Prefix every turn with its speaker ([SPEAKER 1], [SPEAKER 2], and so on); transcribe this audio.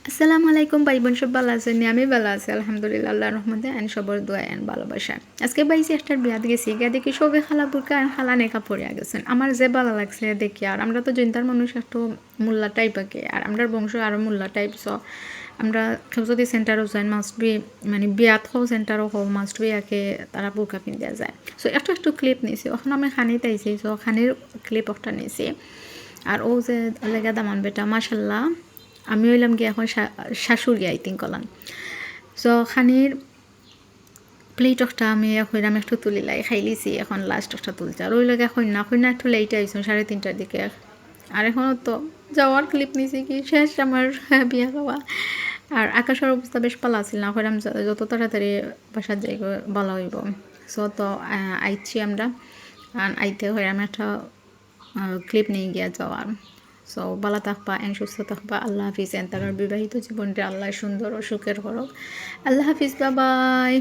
[SPEAKER 1] আসসালামু আলাইকুম ভাই বোন, সব ভালো আছেন? আমি ভালো আছি আলহামদুলিল্লাহ, আল্লাহর রহমতে আইন সবর দোয়া আইন ভালোবাসা। আজকে বাইসি একটার বিয়াত গেছি, গিয়া দেখি সবে খালা বুরকা আর খালা নেকা পড়িয়া গেছেন। আমার যে ভালো লাগছে দেখি, আর আমরা তো জৈন্তার মানুষ একটু মোল্লা টাইপ আঁকে, আর আমরা বংশ আরও মোল্লা টাইপ। সো আমরা কেউ যদি সেন্টারও যাই মাস্ট বি, মানে বিয়াত হও সেন্টারও হও মাস্ট বি আঁকে তারা বুরকা পিন্ধিয়া যায়। সো একটু একটু ক্লিপ নিয়েছি, এখন আমি খানিতে আইছি। সো খানির ক্লিপ একটা নিয়েছি। আর ও যে লেগা দামান বেটা মাশাল্লাহ, আমি হইলাম গিয়ে এখন শাশুড়ি আই থিঙ্ক কলাম। সো খানির প্লেট একটা আমি হইলাম একটু তুলিলাই খাইলিছি, এখন লাস্ট একটা তুলছে। আর ওই লাগে কইনা একটু লেটে আইসুন 3:30টার দিকে। আর এখনও তো যাওয়ার ক্লিপ নিছি কি শেষ আমার বিয়া খাওয়া। আর আকাশের অবস্থা বেশ ভালো আছিল না, কইলাম যত তাড়াতাড়ি বাসার যাই ভালো হইব। সো তো আইছি আমরা, আইতে হইলাম একটা ক্লিপ নিয়ে গিয়া যাওয়ার। সো ভালো থাকবা, সুস্থ থাকবা। আল্লাহ হাফিজ। তার বিবাহিত জীবনটা আল্লাহ সুন্দর ও সুখের করক। আল্লাহ হাফিজ, বাবাই।